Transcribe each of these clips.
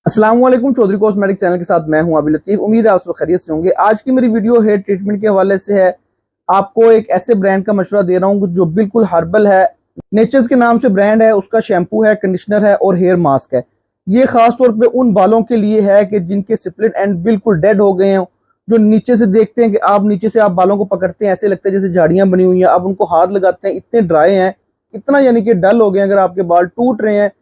अस्सलाम वालेकुम, Chaudhary cosmetic channel के साथ मैं हूं आबिद लतीफ। उम्मीद है आप सब खैरियत से होंगे। आज की मेरी वीडियो हेयर ट्रीटमेंट के हवाले से है। आपको एक ऐसे ब्रांड का मशवरा दे रहा हूं जो बिल्कुल हर्बल है। नेचर्स के नाम से ब्रांड है, उसका शैम्पू है, कंडीशनर है और हेयर मास्क है। ये खास तौर पे उन बालों के लिए है कि जिनके स्प्लिट एंड बिल्कुल डेड हो गए हैं, जो नीचे से देखते हैं कि आप नीचे से आप बालों को पकड़ते हैं, ऐसे लगता है जैसे झाड़ियां बनी हुई हैं। आप उनको हाथ लगाते हैं, इतने ड्राई हैं, इतना यानी कि डल हो गए। अगर आपके बाल टूट रहे हैं,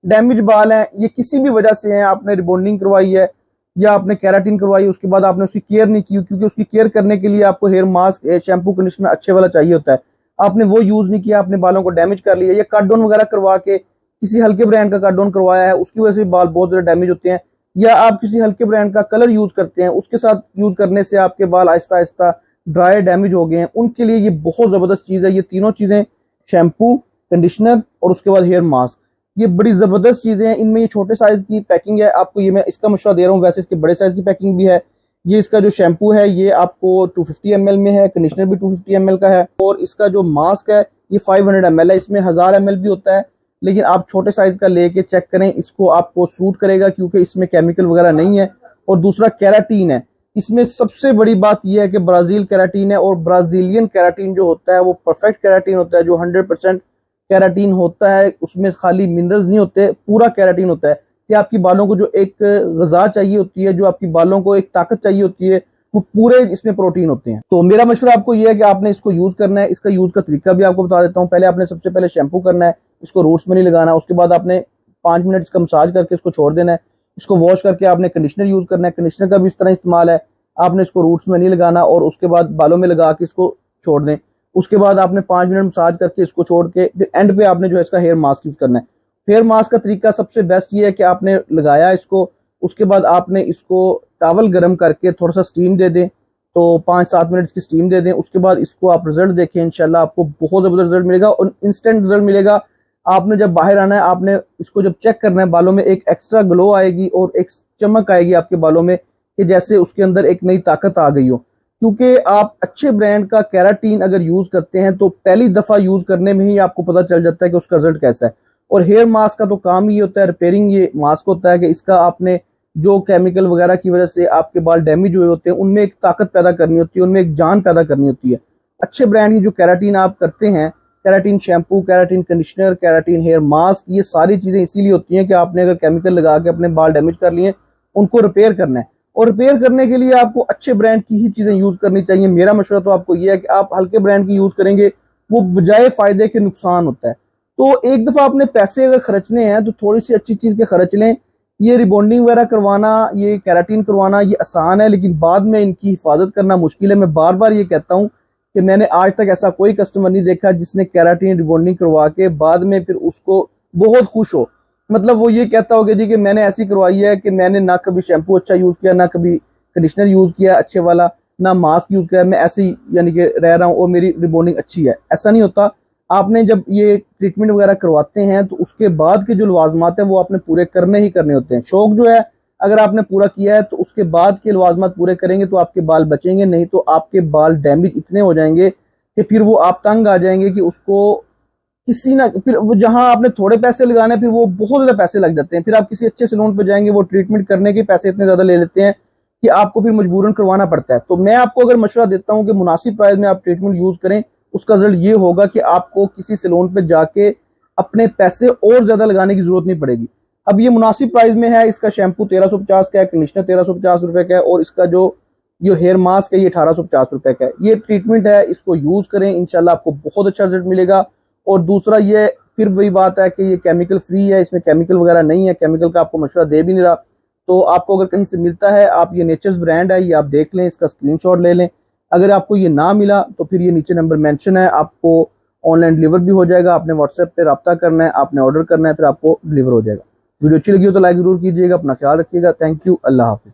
डैमेज बाल हैं, ये किसी भी वजह से हैं, आपने रिबॉन्डिंग करवाई है या आपने केराटिन करवाई, उसके बाद आपने उसकी केयर नहीं की, क्योंकि उसकी केयर करने के लिए आपको हेयर मास्क, शैम्पू, कंडीशनर अच्छे वाला चाहिए होता है। आपने वो यूज नहीं किया, आपने बालों को डैमेज कर लिया, या कट डाउन वगैरह करवा के किसी हल्के ब्रांड का कट डाउन करवाया है, उसकी वजह से बाल बहुत ज्यादा डैमेज होते हैं। या आप किसी हल्के ब्रांड का कलर यूज करते हैं, उसके साथ यूज करने से आपके बाल आहिस्ता आहिस्ता ड्राई डैमेज हो गए हैं, उनके लिए ये बहुत जबरदस्त चीज है। ये तीनों चीजें, शैम्पू, कंडीशनर और उसके बाद हेयर मास्क, ये बड़ी जबरदस्त चीजें हैं। इनमें ये छोटे साइज की पैकिंग है, आपको ये मैं इसका मशवरा दे रहा हूँ। वैसे इसके बड़े साइज की पैकिंग भी है। ये इसका जो शैम्पू है ये आपको 250 ml में है, कंडीशनर भी 250 ml का है, और इसका जो मास्क है ये 500 ml है। इसमें 1000 ml भी होता है, लेकिन आप छोटे साइज का लेके चेक करें, इसको आपको सूट करेगा क्योंकि इसमें केमिकल वगैरह नहीं है। और दूसरा केराटीन है। इसमें सबसे बड़ी बात यह है कि ब्राजील केराटीन है, और ब्राजीलियन केराटीन जो होता है वो परफेक्ट केराटीन होता है, जो 100% केराटीन होता है। उसमें खाली मिनरल्स नहीं होते, पूरा केराटीन होता है कि आपकी बालों को जो एक ग़िज़ा चाहिए होती है, जो आपकी बालों को एक ताकत चाहिए होती है, वो पूरे इसमें प्रोटीन होते हैं। तो मेरा मशवरा आपको ये है कि आपने इसको यूज करना है। इसका यूज का तरीका भी आपको बता देता हूँ। पहले आपने सबसे पहले शैम्पू करना है, इसको रूट्स में नहीं लगाना। उसके बाद आपने 5 मिनट इसका मसाज करके इसको छोड़ देना है। इसको वॉश करके आपने कंडीशनर यूज करना है। कंडीशनर का भी इस तरह इस्तेमाल है, आपने इसको रूट्स में नहीं लगाना और उसके बाद बालों में लगा के इसको छोड़ दें। उसके बाद आपने 5 मिनट मसाज करके इसको छोड़ के फिर एंड पे आपने जो है इसका हेयर मास्क यूज करना है। हेयर मास्क का तरीका सबसे बेस्ट ये है कि आपने लगाया इसको, उसके बाद आपने इसको टॉवल गर्म करके थोड़ा सा स्टीम दे दें, तो 5-7 मिनट की स्टीम दे दें। उसके बाद इसको आप रिजल्ट देखें, इंशाल्लाह आपको बहुत जबरदस्त रिजल्ट मिलेगा और इंस्टेंट रिजल्ट मिलेगा। आपने जब बाहर आना है, आपने इसको जब चेक करना है, बालों में एक एक्स्ट्रा ग्लो आएगी और एक चमक आएगी आपके बालों में कि जैसे उसके अंदर एक नई ताकत आ गई हो। क्योंकि आप अच्छे ब्रांड का केराटीन अगर यूज करते हैं तो पहली दफा यूज करने में ही आपको पता चल जाता है कि उसका रिजल्ट कैसा है। और हेयर मास्क का तो काम ही होता है रिपेयरिंग। ये मास्क होता है कि इसका आपने जो केमिकल वगैरह की वजह से आपके बाल डैमेज हुए होते हैं, उनमें एक ताकत पैदा करनी होती है, उनमें एक जान पैदा करनी होती है। अच्छे ब्रांड की जो केराटीन आप करते हैं, keratin shampoo, keratin conditioner, keratin hair mask, ये सारी चीजें इसीलिए होती हैं कि आपने अगर केमिकल लगा के अपने बाल डैमेज कर लिए, उनको रिपेयर करना है। और रिपेयर करने के लिए आपको अच्छे ब्रांड की ही चीजें यूज करनी चाहिए। मेरा मशवरा तो आपको यह है कि आप हल्के ब्रांड की यूज करेंगे, वो बजाय फायदे के नुकसान होता है। तो एक दफा आपने पैसे अगर खर्चने हैं तो थोड़ी सी अच्छी चीज के खर्च लें। ये रिबॉन्डिंग वगैरह करवाना, ये केराटीन करवाना, ये आसान है, लेकिन बाद में इनकी हिफाजत करना मुश्किल है। मैं बार बार ये कहता हूँ कि मैंने आज तक ऐसा कोई कस्टमर नहीं देखा जिसने केराटीन रिबॉन्डिंग करवा के बाद में फिर उसको बहुत खुश हो। मतलब वो ये कहता होगा जी कि मैंने ऐसी करवाई है कि मैंने ना कभी शैम्पू अच्छा यूज किया, ना कभी कंडीशनर यूज किया अच्छे वाला, ना मास्क यूज किया, मैं ऐसे ही यानी कि रह रहा हूँ और मेरी रिबॉन्डिंग अच्छी है। ऐसा नहीं होता। आपने जब ये ट्रीटमेंट वगैरह करवाते हैं तो उसके बाद के जो लवाजमात हैं वो आपने पूरे करने ही करने होते हैं। शौक जो है अगर आपने पूरा किया है तो उसके बाद के लवाजमात पूरे करेंगे तो आपके बाल बचेंगे, नहीं तो आपके बाल डैमेज इतने हो जाएंगे कि फिर वो आप तंग आ जाएंगे कि उसको किसी ना, फिर वो जहां आपने थोड़े पैसे लगाने फिर वो बहुत ज्यादा पैसे लग जाते हैं। फिर आप किसी अच्छे सैलून पे जाएंगे, वो ट्रीटमेंट करने के पैसे इतने ज्यादा ले लेते हैं कि आपको फिर मजबूरन करवाना पड़ता है। तो मैं आपको अगर मशवरा देता हूं कि मुनासिब प्राइस में आप ट्रीटमेंट यूज करें, उसका रिजल्ट ये होगा कि आपको किसी सैलून पे जाके अपने पैसे और ज्यादा लगाने की जरूरत नहीं पड़ेगी। अब ये मुनासिब प्राइस में है। इसका शैम्पू 1350 का है, कंडीशनर 1350 रुपए का है, और इसका जो हेयर मास्क है ये 1850 रुपए का है। ये ट्रीटमेंट है, इसको यूज करें, इंशाल्लाह आपको बहुत अच्छा रिजल्ट मिलेगा। और दूसरा ये फिर वही बात है कि ये केमिकल फ्री है, इसमें केमिकल वगैरह नहीं है। केमिकल का आपको मशवरा दे भी नहीं रहा। तो आपको अगर कहीं से मिलता है, आप ये नेचर्स ब्रांड है, ये आप देख लें, इसका स्क्रीनशॉट ले लें। अगर आपको ये ना मिला तो फिर ये नीचे नंबर मेंशन है, आपको ऑनलाइन डिलीवर भी हो जाएगा। आपने व्हाट्सएप पे रब्ता करना है, आपने ऑर्डर करना है, फिर आपको डिलीवर हो जाएगा। वीडियो अच्छी लगी हो तो लाइक जरूर कीजिएगा। अपना ख्याल रखिएगा। Thank you. Allah Hafiz.